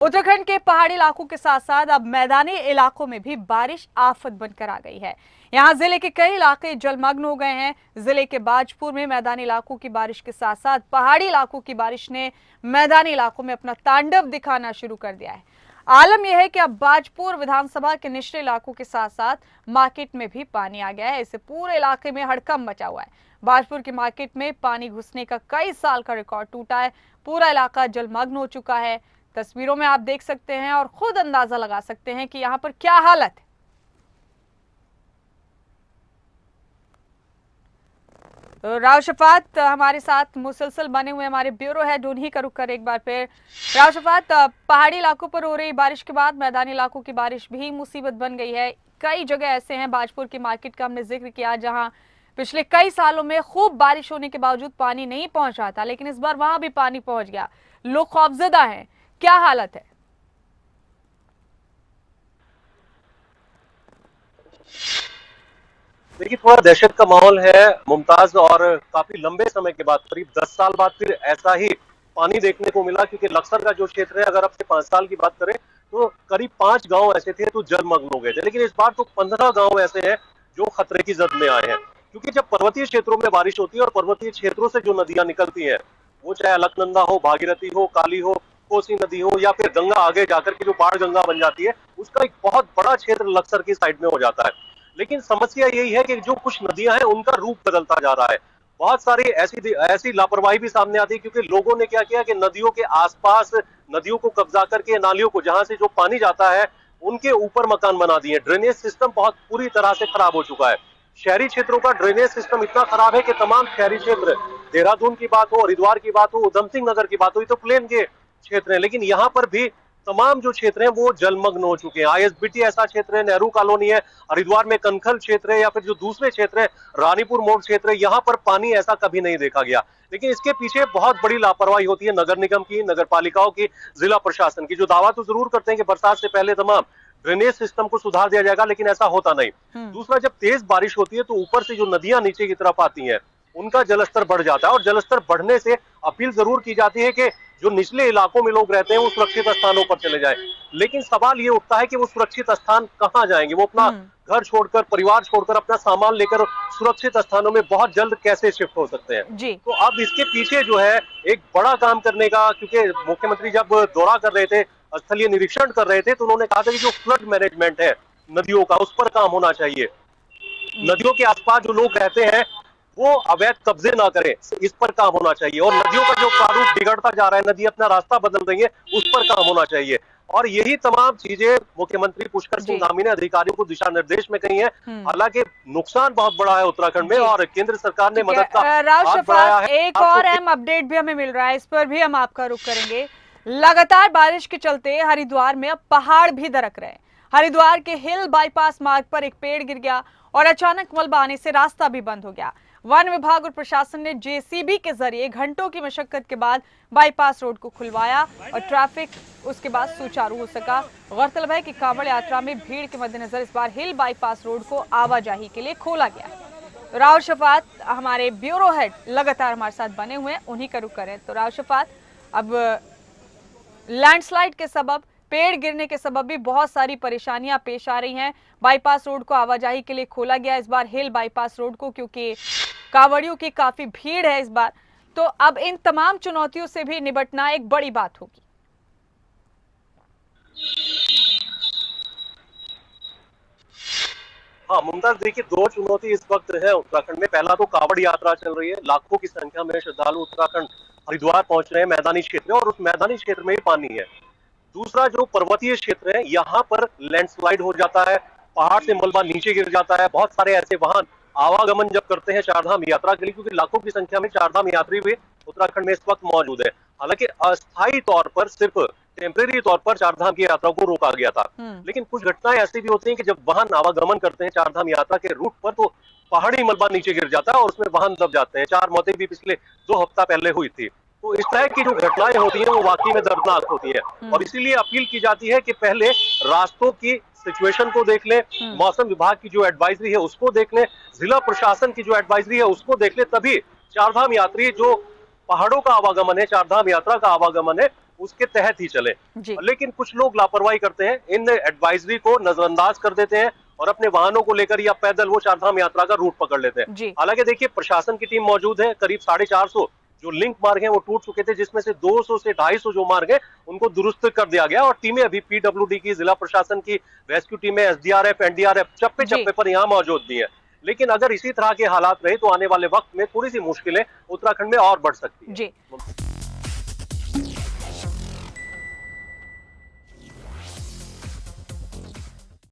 उत्तराखंड के पहाड़ी इलाकों के साथ साथ अब मैदानी इलाकों में भी बारिश आफत बनकर आ गई है। यहां जिले के कई इलाके जलमग्न हो गए हैं। जिले के बाजपुर में मैदानी इलाकों की बारिश के साथ साथ पहाड़ी इलाकों की बारिश ने मैदानी इलाकों में अपना तांडव दिखाना शुरू कर दिया है। आलम यह है कि अब बाजपुर विधानसभा के निचले इलाकों के साथ साथ मार्केट में भी पानी आ गया है। इससे पूरे इलाके में हड़कंप मचा हुआ है। बाजपुर की मार्केट में पानी घुसने का कई साल का रिकॉर्ड टूटा है। पूरा इलाका जलमग्न हो चुका है। तस्वीरों में आप देख सकते हैं और खुद अंदाजा लगा सकते हैं कि यहाँ पर क्या हालत है। तो राव शफात हमारे साथ मुसलसल बने हुए हमारे ब्यूरो हेड, उन्हीं का रुख कर एक बार फिर। राव शफात, पहाड़ी इलाकों पर हो रही बारिश के बाद मैदानी इलाकों की बारिश भी मुसीबत बन गई है। कई जगह ऐसे हैं, बाजपुर की मार्केट का हमने जिक्र किया, जहां पिछले कई सालों में खूब बारिश होने के बावजूद पानी नहीं पहुंच रहा था, लेकिन इस बार वहां भी पानी पहुंच गया। लोग खौफजदा हैं, क्या हालत है? देखिए, थोड़ा दहशत का माहौल है मुमताज, और काफी लंबे समय के बाद, करीब 10 साल बाद फिर ऐसा ही पानी देखने को मिला। क्योंकि लक्सर का जो क्षेत्र है, अगर अब से 5 साल की बात करें तो करीब 5 गांव ऐसे थे तो जलमग्न हो गए थे, लेकिन इस बार तो 15 गांव ऐसे हैं जो खतरे की जद में आए हैं। क्योंकि जब पर्वतीय क्षेत्रों में बारिश होती है और पर्वतीय क्षेत्रों से जो नदियां निकलती हैं, वो चाहे अलकनंदा हो, भागीरथी हो, काली हो, कोसी नदी हो, या फिर गंगा आगे जाकर के जो बाढ़ गंगा बन जाती है, उसका एक बहुत बड़ा क्षेत्र लक्सर की साइड में हो जाता है। लेकिन समस्या यही है कि जो कुछ नदियां हैं उनका रूप बदलता जा रहा है। बहुत सारी ऐसी ऐसी लापरवाही भी सामने आती है, क्योंकि लोगों ने क्या किया कि नदियों के आसपास नदियों को कब्जा करके नालियों को, जहां से जो पानी जाता है, उनके ऊपर मकान बना दिए। ड्रेनेज सिस्टम बहुत पूरी तरह से खराब हो चुका है। शहरी क्षेत्रों का ड्रेनेज सिस्टम इतना खराब है कि तमाम शहरी क्षेत्र, देहरादून की बात हो, हरिद्वार की बात हो, उधम सिंह नगर की बात हो, ये तो प्लेन के क्षेत्र है, लेकिन यहाँ पर भी तमाम जो क्षेत्र हैं वो जलमग्न हो चुके हैं। आईएसबीटी ऐसा क्षेत्र है, नेहरू कॉलोनी है, हरिद्वार में कनखल क्षेत्र है, या फिर जो दूसरे क्षेत्र है रानीपुर मोड़ क्षेत्र है, यहाँ पर पानी ऐसा कभी नहीं देखा गया। लेकिन इसके पीछे बहुत बड़ी लापरवाही होती है नगर निगम की, नगर पालिकाओं की, जिला प्रशासन की, जो दावा तो जरूर करते हैं कि बरसात से पहले तमाम ड्रेनेज सिस्टम को सुधार दिया जाएगा, लेकिन ऐसा होता नहीं। दूसरा, जब तेज बारिश होती है तो ऊपर से जो नदियां नीचे की तरफ आती हैं उनका जलस्तर बढ़ जाता है, और जलस्तर बढ़ने से अपील जरूर की जाती है कि जो निचले इलाकों में लोग रहते हैं वो सुरक्षित स्थानों पर चले जाएं। लेकिन सवाल ये उठता है कि वो सुरक्षित स्थान कहाँ जाएंगे? वो अपना घर छोड़कर, परिवार छोड़कर, अपना सामान लेकर सुरक्षित स्थानों में बहुत जल्द कैसे शिफ्ट हो सकते हैं? जी। तो अब इसके पीछे जो है एक बड़ा काम करने का, क्योंकि मुख्यमंत्री जब दौरा कर रहे थे, स्थलीय निरीक्षण कर रहे थे, तो उन्होंने कहा था कि जो फ्लड मैनेजमेंट है नदियों का, उस पर काम होना चाहिए। नदियों के आसपास जो लोग रहते हैं वो अवैध कब्जे ना करें, इस पर काम होना चाहिए। और नदियों का जो प्रारूप बिगड़ता जा रहा है, नदी अपना रास्ता बदल रही है, उस पर काम होना चाहिए। और यही तमाम चीजें मुख्यमंत्री पुष्कर सिंह धामी ने अधिकारियों को दिशा निर्देश में कही है। हालांकि नुकसान बहुत बड़ा है उत्तराखंड में, और केंद्र सरकार ने मदद का राव हाथ बढ़ाया शफात, है। एक और अहम अपडेट भी हमें मिल रहा है, इस पर भी हम आपका रुख करेंगे। लगातार बारिश के चलते हरिद्वार में अब पहाड़ भी दरक रहे हैं। हरिद्वार के हिल बाईपास मार्ग पर एक पेड़ गिर गया और अचानक मलबा आने से रास्ता भी बंद हो गया। वन विभाग और प्रशासन ने जेसीबी के जरिए घंटों की मशक्कत के बाद बाईपास रोड को खुलवाया और ट्रैफिक उसके बाद सुचारू हो सका। गौरतलब है कि कांवड़ यात्रा में भीड़ के मद्देनजर इस बार हिल बाईपास रोड को आवाजाही के लिए खोला गया है। राव शफात हमारे ब्यूरो हेड लगातार हमारे साथ बने हुए हैं, उन्हीं का रुख करें। तो राव शफात, अब लैंडस्लाइड के सबब, पेड़ गिरने के सबब भी बहुत सारी परेशानियां पेश आ रही हैं। बाईपास रोड को आवाजाही के लिए खोला गया इस बार हिल बाईपास रोड को, क्योंकि कांवड़ियों की काफी भीड़ है इस बार। तो अब इन तमाम चुनौतियों से भी निपटना एक बड़ी बात होगी। हाँ मुमताज, देखिए, दो चुनौती इस वक्त है उत्तराखंड में। पहला तो कांवड़ यात्रा चल रही है, लाखों की संख्या में श्रद्धालु उत्तराखंड हरिद्वार पहुंच रहे हैं, मैदानी क्षेत्र है, और उस मैदानी क्षेत्र में ही पानी है। दूसरा, जो पर्वतीय क्षेत्र है, यहाँ पर लैंडस्लाइड हो जाता है, पहाड़ से मलबा नीचे गिर जाता है। बहुत सारे ऐसे वाहन आवागमन जब करते हैं चारधाम यात्रा के लिए, क्योंकि लाखों की संख्या में चारधाम यात्री भी उत्तराखंड में इस वक्त मौजूद है। हालांकि अस्थायी तौर पर, सिर्फ टेम्परेरी तौर पर चारधाम की यात्रा को रोका गया था, लेकिन कुछ घटनाएं ऐसी भी होती हैं कि जब वाहन आवागमन करते हैं चारधाम यात्रा के रूट पर, तो पहाड़ी मलबा नीचे गिर जाता है और उसमें वाहन दब जाते हैं। 4 मौतें भी पिछले 2 हफ्ता पहले हुई थी। तो इस तरह की जो घटनाएं होती हैं वो वाकई में दर्दनाक होती है, और इसीलिए अपील की जाती है कि पहले रास्तों की सिचुएशन को देख ले, मौसम विभाग की जो एडवाइजरी है उसको देख ले, जिला प्रशासन की जो एडवाइजरी है उसको देख ले, तभी चारधाम यात्री जो पहाड़ों का आवागमन है, चारधाम यात्रा का आवागमन है, उसके तहत ही चले। जी लेकिन कुछ लोग लापरवाही करते हैं, इन एडवाइजरी को नजरअंदाज कर देते हैं और अपने वाहनों को लेकर या पैदल वो चारधाम यात्रा का रूट पकड़ लेते हैं। जी हालांकि देखिए, प्रशासन की टीम मौजूद है, करीब 450 जो लिंक मार्ग हैं वो टूट चुके थे, जिसमें से 200 से 250 जो मार्ग हैं उनको दुरुस्त कर दिया गया और टीमें अभी पीडब्ल्यूडी की, जिला प्रशासन की, रेस्क्यू टीमें, एसडीआरएफ, एनडीआरएफ चप्पे जी चप्पे पर यहाँ मौजूद भी है। लेकिन अगर इसी तरह के हालात रहे तो आने वाले वक्त में थोड़ी सी मुश्किलें उत्तराखंड में और बढ़ सकती है। जी